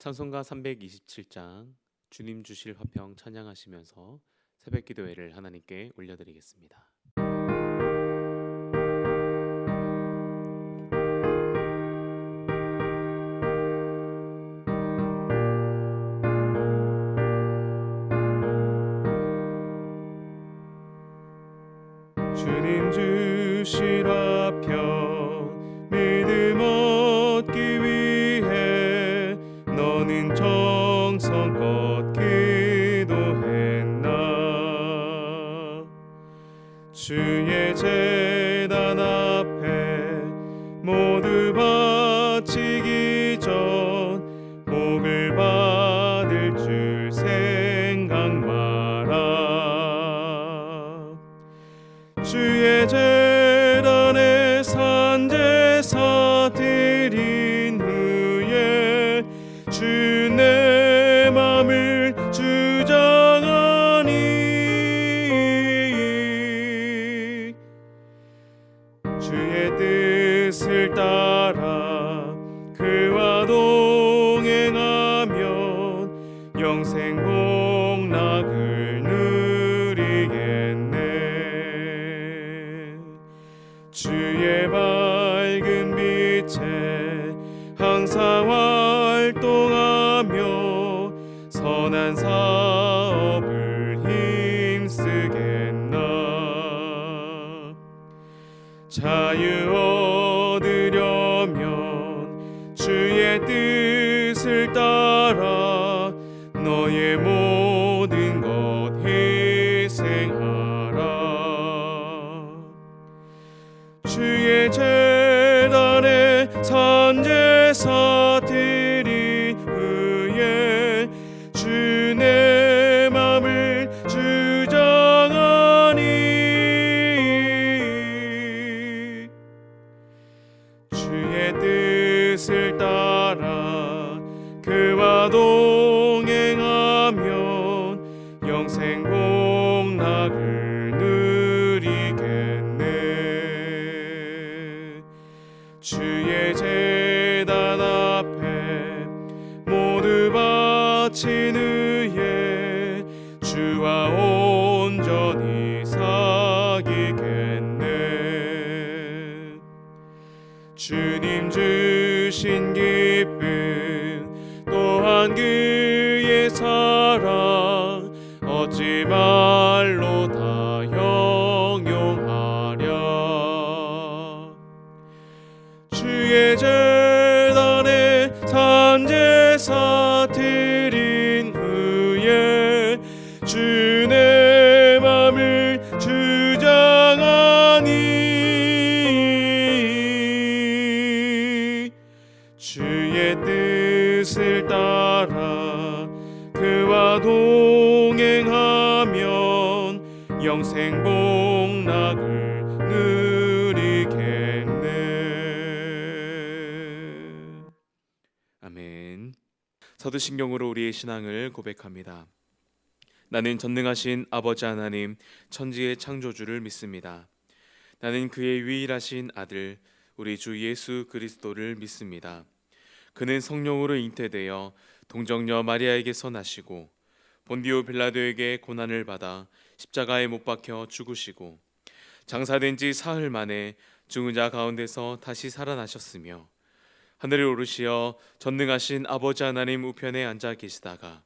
찬송가 327장 주님 주실 화평 찬양하시면서 새벽 기도회를 하나님께 올려드리겠습니다. 주님 주실 화평 믿음 얻기 위해 너는 정성껏 기도했나. 주의 제단 앞에 모두 바치기 전 복을 받을 줄 생각 마라. 주의 제단에 산제사 드린 후에 주 내 맘을 주장하니 주의 뜻을 따라 그와 동행하면 영생 복락을 누리겠네. 주의 밝은 빛에 항상 활동하며 선한 사업을 힘쓰겠나. 자유 얻으려면 주의 뜻을 따라 너의 모든 것 희생하라. 주의 제단에 산제사 드린 후에 주 내 맘을 주장하니 주의 뜻을 따라 그와 동행하면 영생 복락을 누리겠네. 주의 제단 앞에 모두 바친 후에 주와 온전히 사귀겠네. 주님 주신 기쁨 또한 그의 사랑 어찌 말로 다 형용하랴. 주의 제단에 산제사 드린 후에 주 내 맘을 주장하니 주의 뜻을 따라 그와 동행하면 영생 복락을 누리겠네. 아멘. 서두신경으로 우리의 신앙을 고백합니다. 나는 전능하신 아버지 하나님 천지의 창조주를 믿습니다. 나는 그의 유일하신 아들 우리 주 예수 그리스도를 믿습니다. 그는 성령으로 잉태되어 동정녀 마리아에게서 나시고 본디오 빌라도에게 고난을 받아 십자가에 못 박혀 죽으시고 장사된 지 사흘 만에 죽은 자 가운데서 다시 살아나셨으며 하늘에 오르시어 전능하신 아버지 하나님 우편에 앉아 계시다가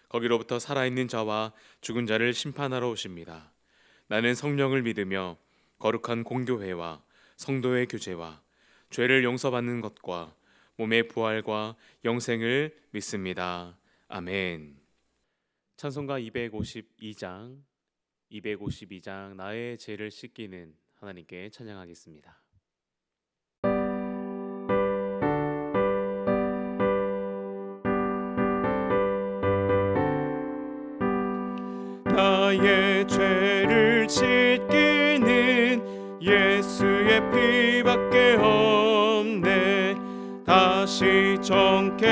거기로부터 살아있는 자와 죽은 자를 심판하러 오십니다. 나는 성령을 믿으며 거룩한 공교회와 성도의 교제와 죄를 용서받는 것과 몸의 부활과 영생을 믿습니다. 아멘. 찬송가 252장 나의 죄를 씻기는 하나님께 찬양하겠습니다. 나의 죄를 씻기는 예수의 피밖에 없네. 다시 정케하기도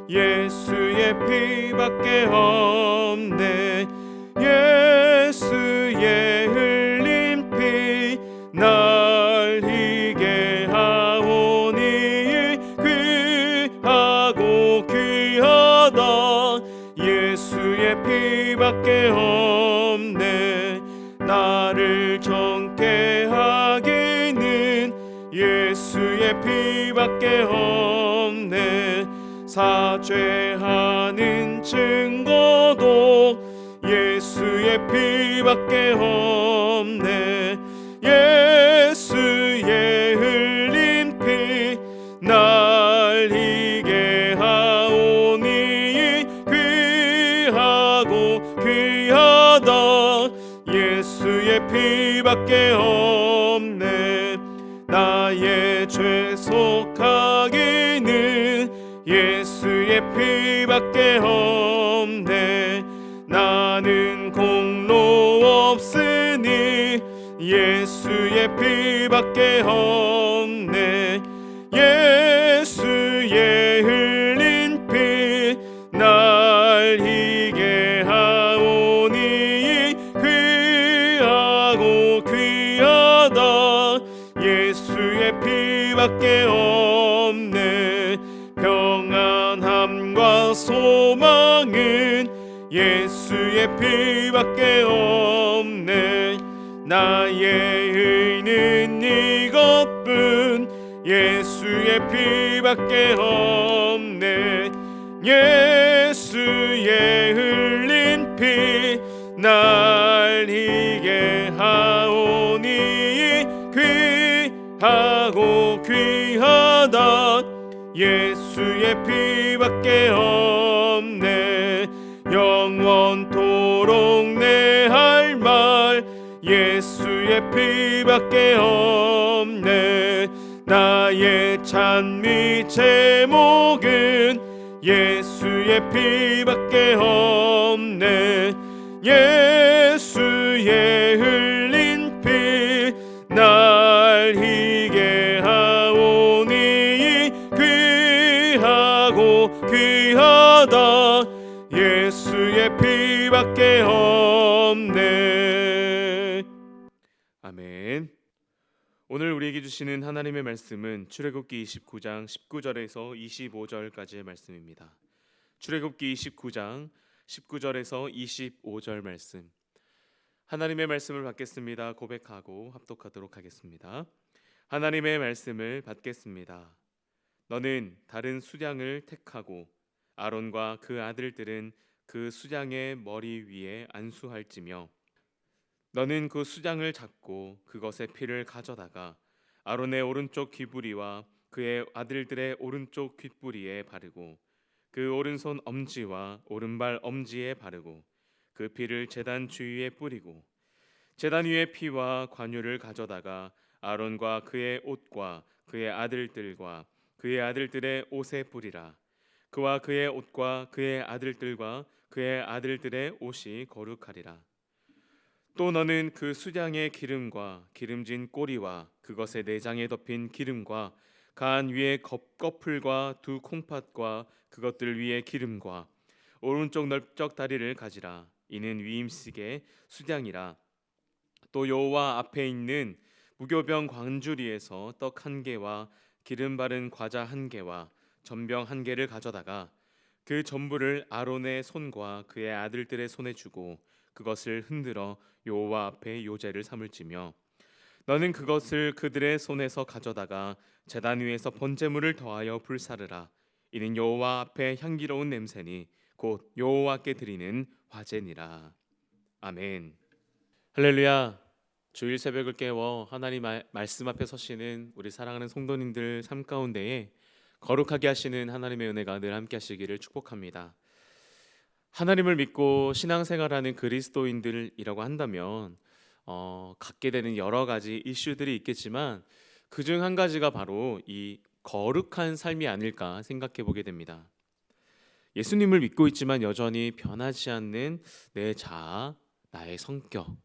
예수의 피밖에 없네. 예수의 흘린 피 날 희게 하오니 그 피밖에 없네. 나를 정케 하기는 예수의 피밖에 없네. 사죄하는 증거도 예수의 피밖에 없네. 예수의 흘린 피 날 이게 하오니 귀하고 귀하다. 예수의 피밖에 없네. 나의 죄 속하기는 예수의 피밖에 없네. 나는 공로 없으니 예수의 피밖에 없네. 예수의 흘린 피 날 이게 하오니 귀하고 귀하다. 예수의 피밖에 없네. 평안함과 소망은 예수의 피밖에 없네. 나의 의는 이것뿐 예수의 피밖에 없네. 예수의 흘린 피 날 이게 하오니 귀하고 귀하다. 예수의 피밖에 없네. 영원토록 내 할 말 예수의 피밖에 없네. 나의 찬미 제목은 예수의 피밖에 없네. 예수의 흘린 피 날 희게 하오니 귀하고 귀하다. 예수의 피밖에 없네. 아멘. 오늘 우리에게 주시는 하나님의 말씀은 출애굽기 29장 19절에서 25절까지의 말씀입니다. 출애굽기 29장 19절에서 25절 말씀. 하나님의 말씀을 받겠습니다. 고백하고 합독하도록 하겠습니다. 하나님의 말씀을 받겠습니다. 너는 다른 수량을 택하고 아론과 그 아들들은 그 수량의 머리 위에 안수할지며 너는 그 수량을 잡고 그것의 피를 가져다가 아론의 오른쪽 귀부리와 그의 아들들의 오른쪽 귓부리에 바르고 그 오른손 엄지와 오른발 엄지에 바르고 그 피를 제단 주위에 뿌리고 제단 위에 피와 관유를 가져다가 아론과 그의 옷과 그의 아들들과 그의 아들들의 옷에 뿌리라. 그와 그의 옷과 그의 아들들과 그의 아들들의 옷이 거룩하리라. 또 너는 그 수량의 기름과 기름진 꼬리와 그것의 내장에 덮인 기름과 간 위에 거풀과 두 콩팥과 그것들 위에 기름과 오른쪽 넓적 다리를 가지라. 이는 위임식의 수량이라. 또 여호와 앞에 있는 무교병 광주리에서 떡 한 개와 기름 바른 과자 한 개와 전병 한 개를 가져다가 그 전부를 아론의 손과 그의 아들들의 손에 주고 그것을 흔들어 여호와 앞에 요제를 삼을지며 너는 그것을 그들의 손에서 가져다가 제단 위에서 번제물을 더하여 불사르라. 이는 여호와 앞에 향기로운 냄새니 곧 여호와께 드리는 화제니라. 아멘. 할렐루야. 주일 새벽을 깨워 하나님 말씀 앞에 서시는 우리 사랑하는 성도님들 삶 가운데에 거룩하게 하시는 하나님의 은혜가 늘 함께 하시기를 축복합니다. 하나님을 믿고 신앙생활하는 그리스도인들이라고 한다면 갖게 되는 여러 가지 이슈들이 있겠지만 그중 한 가지가 바로 이 거룩한 삶이 아닐까 생각해 보게 됩니다. 예수님을 믿고 있지만 여전히 변하지 않는 내 자아, 나의 성격,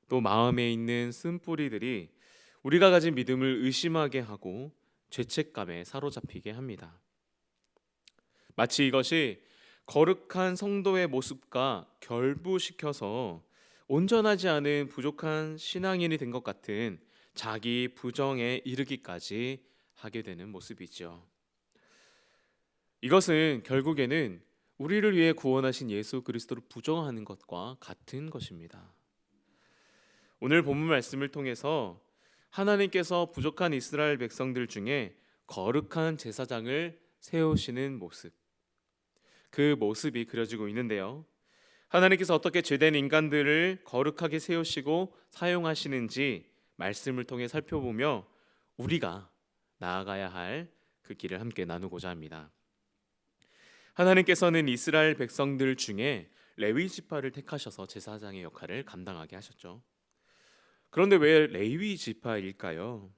또 마음에 있는 쓴뿌리들이 우리가 가진 믿음을 의심하게 하고 죄책감에 사로잡히게 합니다. 마치 이것이 거룩한 성도의 모습과 결부시켜서 온전하지 않은 부족한 신앙인이 된 것 같은 자기 부정에 이르기까지 하게 되는 모습이죠. 이것은 결국에는 우리를 위해 구원하신 예수 그리스도를 부정하는 것과 같은 것입니다. 오늘 본문 말씀을 통해서 하나님께서 부족한 이스라엘 백성들 중에 거룩한 제사장을 세우시는 모습, 그 모습이 그려지고 있는데요. 하나님께서 어떻게 죄된 인간들을 거룩하게 세우시고 사용하시는지 말씀을 통해 살펴보며 우리가 나아가야 할 그 길을 함께 나누고자 합니다. 하나님께서는 이스라엘 백성들 중에 레위 지파를 택하셔서 제사장의 역할을 감당하게 하셨죠. 그런데 왜 레위 지파일까요?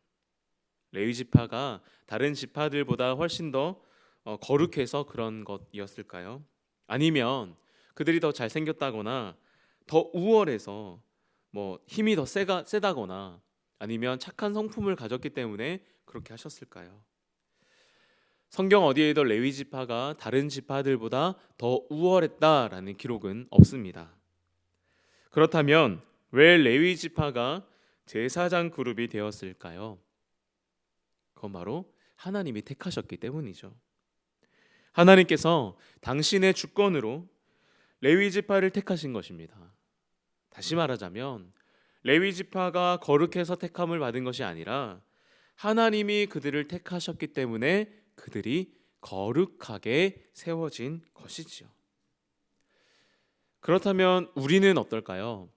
레위 지파가 다른 지파들보다 훨씬 더 거룩해서 그런 것이었을까요? 아니면 그들이 더 잘생겼다거나 더 우월해서 힘이 더 세다거나 아니면 착한 성품을 가졌기 때문에 그렇게 하셨을까요? 성경 어디에도 레위 지파가 다른 지파들보다 더 우월했다라는 기록은 없습니다. 그렇다면 왜 레위 지파가 제사장 그룹이 되었을까요? 그건 바로 하나님이 택하셨기 때문이죠. 하나님께서 당신의 주권으로 레위 지파를 택하신 것입니다. 다시 말하자면 레위 지파가 거룩해서 택함을 받은 것이 아니라 하나님이 그들을 택하셨기 때문에 그들이 거룩하게 세워진 것이지요. 그렇다면 우리는 어떨까요?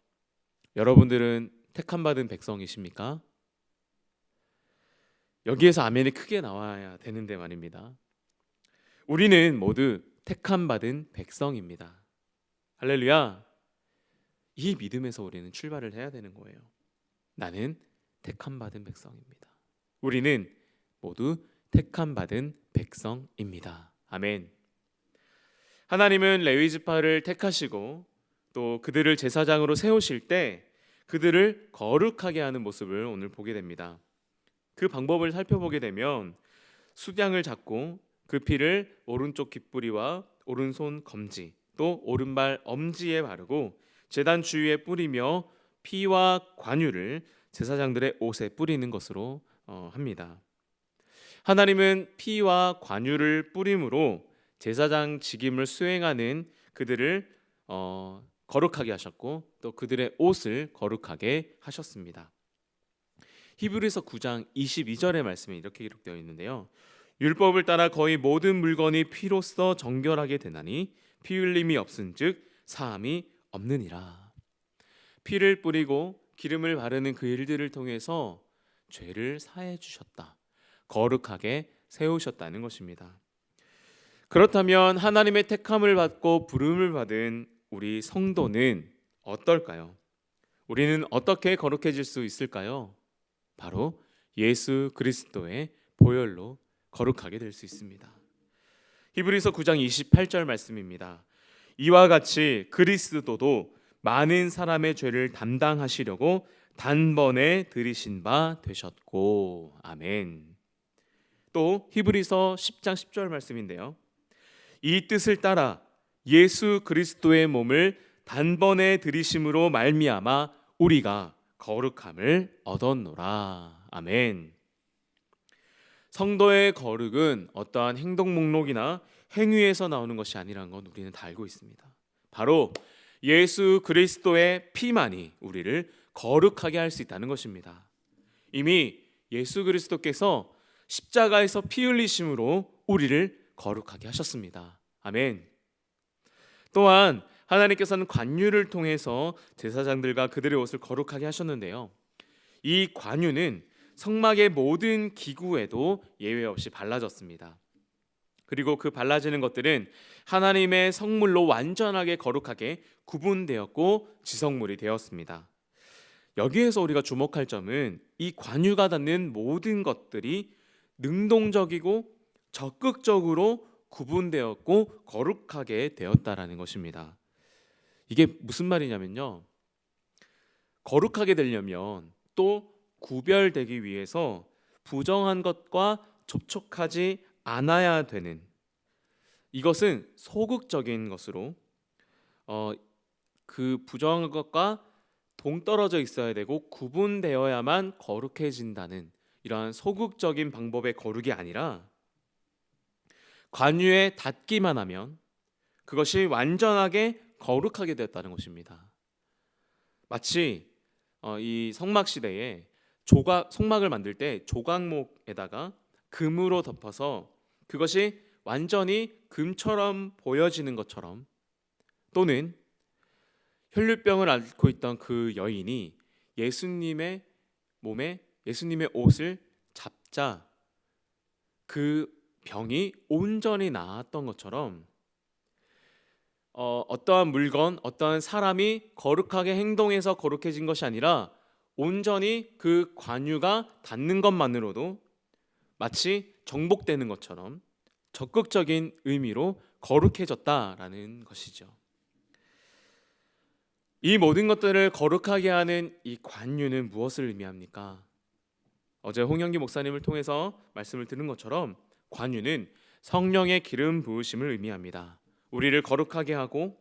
여러분들은 택함 받은 백성이십니까? 여기에서 아멘이 크게 나와야 되는데 말입니다. 우리는 모두 택함 받은 백성입니다. 할렐루야. 이 믿음에서 우리는 출발을 해야 되는 거예요. 나는 택함 받은 백성입니다. 우리는 모두 택함 받은 백성입니다. 아멘. 하나님은 레위 지파를 택하시고 또 그들을 제사장으로 세우실 때 그들을 거룩하게 하는 모습을 오늘 보게 됩니다. 그 방법을 살펴보게 되면 수량을 잡고 그 피를 오른쪽 깃뿌리와 오른손 검지 또 오른발 엄지에 바르고 제단 주위에 뿌리며 피와 관유를 제사장들의 옷에 뿌리는 것으로 합니다. 하나님은 피와 관유를 뿌림으로 제사장 직임을 수행하는 그들을 거룩하게 하셨고 또 그들의 옷을 거룩하게 하셨습니다. 히브리서 9장 22절의 말씀에 이렇게 기록되어 있는데요. 율법을 따라 거의 모든 물건이 피로써 정결하게 되나니 피 흘림이 없은즉 사함이 없느니라. 피를 뿌리고 기름을 바르는 그 일들을 통해서 죄를 사해 주셨다. 거룩하게 세우셨다는 것입니다. 그렇다면 하나님의 택함을 받고 부름을 받은 우리 성도는 어떨까요? 우리는 어떻게 거룩해질 수 있을까요? 바로 예수 그리스도의 보혈로 거룩하게 될 수 있습니다. 히브리서 9장 28절 말씀입니다. 이와 같이 그리스도도 많은 사람의 죄를 담당하시려고 단번에 들이신 바 되셨고. 아멘. 또 히브리서 10장 10절 말씀인데요. 이 뜻을 따라 예수 그리스도의 몸을 단번에 들이심으로 말미암아 우리가 거룩함을 얻었노라. 아멘. 성도의 거룩은 어떠한 행동 목록이나 행위에서 나오는 것이 아니라는 건 우리는 다 알고 있습니다. 바로 예수 그리스도의 피만이 우리를 거룩하게 할 수 있다는 것입니다. 이미 예수 그리스도께서 십자가에서 피 흘리심으로 우리를 거룩하게 하셨습니다. 아멘. 또한 하나님께서는 관유를 통해서 제사장들과 그들의 옷을 거룩하게 하셨는데요. 이 관유는 성막의 모든 기구에도 예외 없이 발라졌습니다. 그리고 그 발라지는 것들은 하나님의 성물로 완전하게 거룩하게 구분되었고 지성물이 되었습니다. 여기에서 우리가 주목할 점은 이 관유가 닿는 모든 것들이 능동적이고 적극적으로 구분되었고 거룩하게 되었다라는 것입니다. 이게 무슨 말이냐면요. 거룩하게 되려면 또 구별되기 위해서 부정한 것과 접촉하지 않아야 되는, 이것은 소극적인 것으로 그 부정한 것과 동떨어져 있어야 되고 구분되어야만 거룩해진다는 이러한 소극적인 방법의 거룩이 아니라 관유에 닿기만 하면 그것이 완전하게 거룩하게 되었다는 것입니다. 마치 이 성막 시대에 성막을 만들 때 조각목에다가 금으로 덮어서 그것이 완전히 금처럼 보여지는 것처럼, 또는 혈류병을 앓고 있던 그 여인이 예수님의 몸에 예수님의 옷을 잡자 그 병이 온전히 나았던 것처럼, 어떠한 물건, 어떠한 사람이 거룩하게 행동해서 거룩해진 것이 아니라 온전히 그 관유가 닿는 것만으로도 마치 정복되는 것처럼 적극적인 의미로 거룩해졌다라는 것이죠. 이 모든 것들을 거룩하게 하는 이 관유는 무엇을 의미합니까? 어제 홍영기 목사님을 통해서 말씀을 들은 것처럼 관유는 성령의 기름 부으심을 의미합니다. 우리를 거룩하게 하고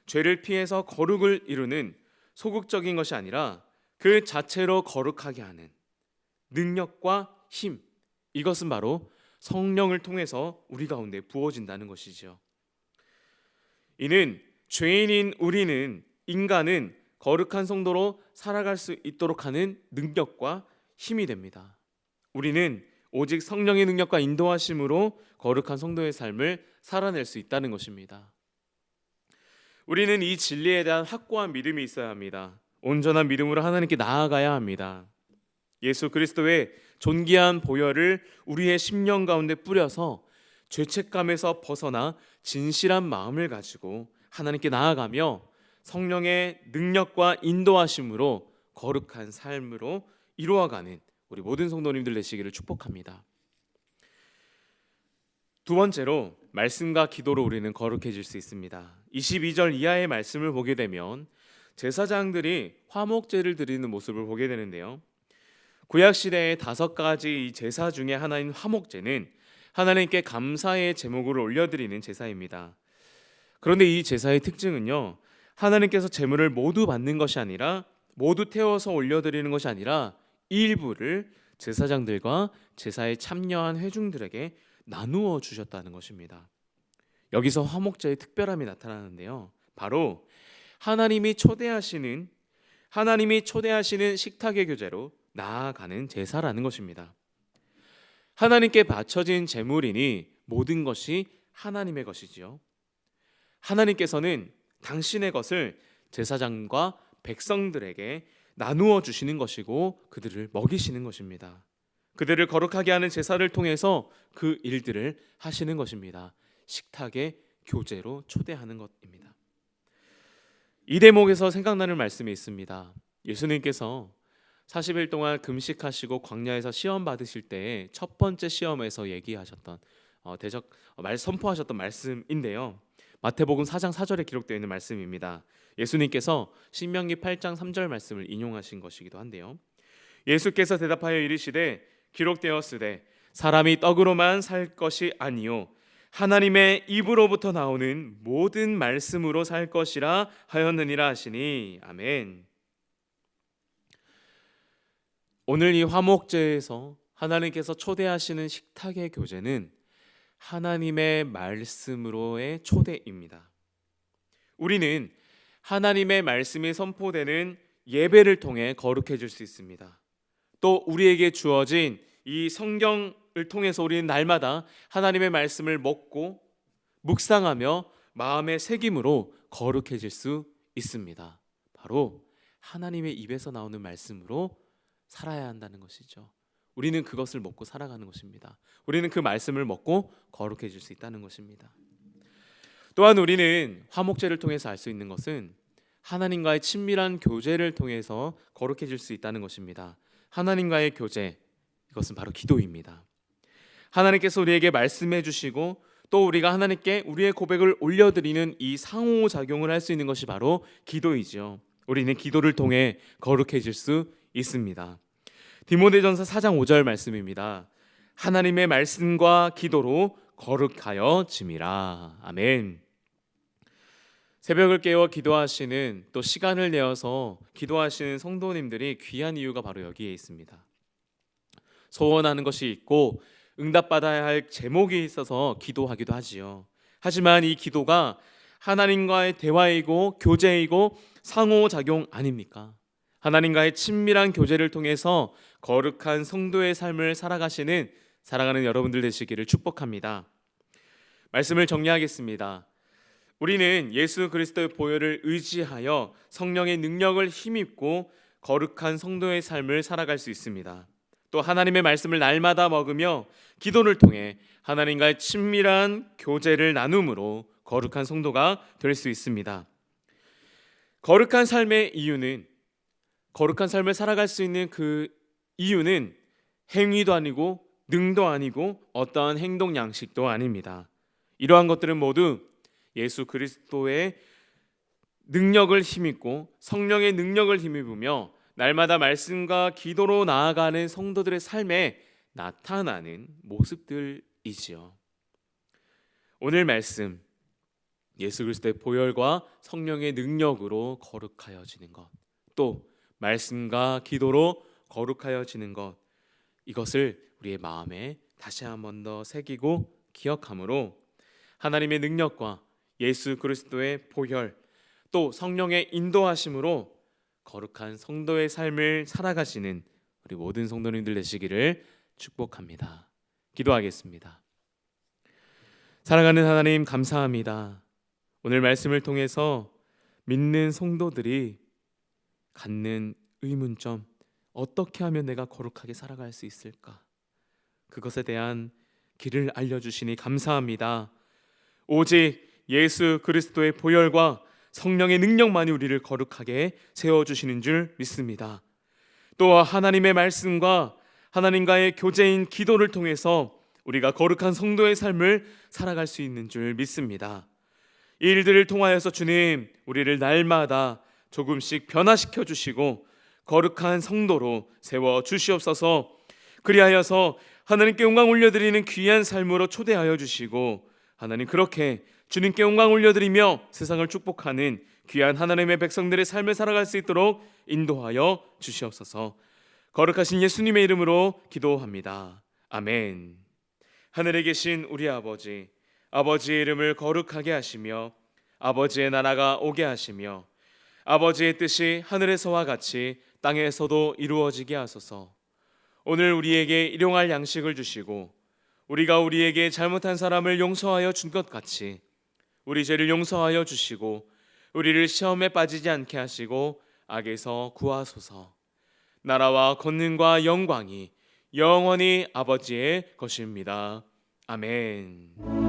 죄를 피해서 거룩을 이루는 소극적인 것이 아니라 그 자체로 거룩하게 하는 능력과 힘, 이것은 바로 성령을 통해서 우리 가운데 부어진다는 것이죠. 이는 죄인인 인간은 거룩한 성도로 살아갈 수 있도록 하는 능력과 힘이 됩니다. 우리는 오직 성령의 능력과 인도하심으로 거룩한 성도의 삶을 살아낼 수 있다는 것입니다. 우리는 이 진리에 대한 확고한 믿음이 있어야 합니다. 온전한 믿음으로 하나님께 나아가야 합니다. 예수 그리스도의 존귀한 보혈을 우리의 심령 가운데 뿌려서 죄책감에서 벗어나 진실한 마음을 가지고 하나님께 나아가며 성령의 능력과 인도하심으로 거룩한 삶으로 이루어가는 우리 모든 성도님들 되시기를 축복합니다. 두 번째로, 말씀과 기도로 우리는 거룩해질 수 있습니다. 22절 이하의 말씀을 보게 되면 제사장들이 화목제를 드리는 모습을 보게 되는데요, 구약시대의 5가지 이 제사 중에 하나인 화목제는 하나님께 감사의 제목을 올려드리는 제사입니다. 그런데 이 제사의 특징은요, 하나님께서 제물을 모두 받는 것이 아니라, 모두 태워서 올려드리는 것이 아니라 일부를 제사장들과 제사에 참여한 회중들에게 나누어 주셨다는 것입니다. 여기서 화목제의 특별함이 나타나는데요, 바로 하나님이 초대하시는 식탁의 교제로 나아가는 제사라는 것입니다. 하나님께 바쳐진 제물이니 모든 것이 하나님의 것이지요. 하나님께서는 당신의 것을 제사장과 백성들에게 나누어 주시는 것이고 그들을 먹이시는 것입니다. 그들을 거룩하게 하는 제사를 통해서 그 일들을 하시는 것입니다. 식탁의 교제로 초대하는 것입니다. 이 대목에서 생각나는 말씀이 있습니다. 예수님께서 40일 동안 금식하시고 광야에서 시험 받으실 때의 첫 번째 시험에서 얘기하셨던 선포하셨던 말씀인데요, 마태복음 4장 4절에 기록되어 있는 말씀입니다. 예수님께서 신명기 8장 3절 말씀을 인용하신 것이기도 한데요, 예수께서 대답하여 이르시되 기록되었으되 사람이 떡으로만 살 것이 아니요 하나님의 입으로부터 나오는 모든 말씀으로 살 것이라 하였느니라 하시니. 아멘. 오늘 이 화목제에서 하나님께서 초대하시는 식탁의 교제는 하나님의 말씀으로의 초대입니다. 우리는 하나님의 말씀이 선포되는 예배를 통해 거룩해질 수 있습니다. 또 우리에게 주어진 이 성경을 통해서 우리는 날마다 하나님의 말씀을 먹고 묵상하며 마음의 새김으로 거룩해질 수 있습니다. 바로 하나님의 입에서 나오는 말씀으로 살아야 한다는 것이죠. 우리는 그것을 먹고 살아가는 것입니다. 우리는 그 말씀을 먹고 거룩해질 수 있다는 것입니다. 또한 우리는 화목제를 통해서 알 수 있는 것은 하나님과의 친밀한 교제를 통해서 거룩해질 수 있다는 것입니다. 하나님과의 교제, 이것은 바로 기도입니다. 하나님께서 우리에게 말씀해 주시고 또 우리가 하나님께 우리의 고백을 올려드리는 이 상호작용을 할 수 있는 것이 바로 기도이죠. 우리는 기도를 통해 거룩해질 수 있습니다. 디모데전서 4장 5절 말씀입니다. 하나님의 말씀과 기도로 거룩하여 짐이라. 아멘. 새벽을 깨워 기도하시는, 또 시간을 내어서 기도하시는 성도님들이 귀한 이유가 바로 여기에 있습니다. 소원하는 것이 있고 응답받아야 할 제목이 있어서 기도하기도 하지요. 하지만 이 기도가 하나님과의 대화이고 교제이고 상호작용 아닙니까? 하나님과의 친밀한 교제를 통해서 거룩한 성도의 삶을 살아가는 여러분들 되시기를 축복합니다. 말씀을 정리하겠습니다. 우리는 예수 그리스도의 보혈을 의지하여 성령의 능력을 힘입고 거룩한 성도의 삶을 살아갈 수 있습니다. 또 하나님의 말씀을 날마다 먹으며 기도를 통해 하나님과의 친밀한 교제를 나눔으로 거룩한 성도가 될 수 있습니다. 거룩한 삶의 이유는, 거룩한 삶을 살아갈 수 있는 그 이유는 행위도 아니고 능도 아니고 어떠한 행동 양식도 아닙니다. 이러한 것들은 모두 예수 그리스도의 능력을 힘입고 성령의 능력을 힘입으며 날마다 말씀과 기도로 나아가는 성도들의 삶에 나타나는 모습들이지요. 오늘 말씀, 예수 그리스도의 보혈과 성령의 능력으로 거룩하여지는 것, 또 말씀과 기도로 거룩하여지는 것, 이것을 우리의 마음에 다시 한 번 더 새기고 기억함으로 하나님의 능력과 예수 그리스도의 보혈, 또 성령의 인도하심으로 거룩한 성도의 삶을 살아가시는 우리 모든 성도님들 되시기를 축복합니다. 기도하겠습니다. 사랑하는 하나님, 감사합니다. 오늘 말씀을 통해서 믿는 성도들이 갖는 의문점, 어떻게 하면 내가 거룩하게 살아갈 수 있을까? 그것에 대한 길을 알려주시니 감사합니다. 오직 예수 그리스도의 보혈과 성령의 능력만이 우리를 거룩하게 세워주시는 줄 믿습니다. 또 하나님의 말씀과 하나님과의 교제인 기도를 통해서 우리가 거룩한 성도의 삶을 살아갈 수 있는 줄 믿습니다. 이 일들을 통하여서 주님, 우리를 날마다 조금씩 변화시켜 주시고 거룩한 성도로 세워 주시옵소서. 그리하여서 하나님께 영광 올려드리는 귀한 삶으로 초대하여 주시고, 하나님 그렇게 주님께 영광 올려드리며 세상을 축복하는 귀한 하나님의 백성들의 삶을 살아갈 수 있도록 인도하여 주시옵소서. 거룩하신 예수님의 이름으로 기도합니다. 아멘. 하늘에 계신 우리 아버지, 아버지의 이름을 거룩하게 하시며 아버지의 나라가 오게 하시며 아버지의 뜻이 하늘에서와 같이 땅에서도 이루어지게 하소서. 오늘 우리에게 일용할 양식을 주시고 우리가 우리에게 잘못한 사람을 용서하여 준 것 같이 우리 죄를 용서하여 주시고 우리를 시험에 빠지지 않게 하시고 악에서 구하소서. 나라와 권능과 영광이 영원히 아버지의 것입니다. 아멘.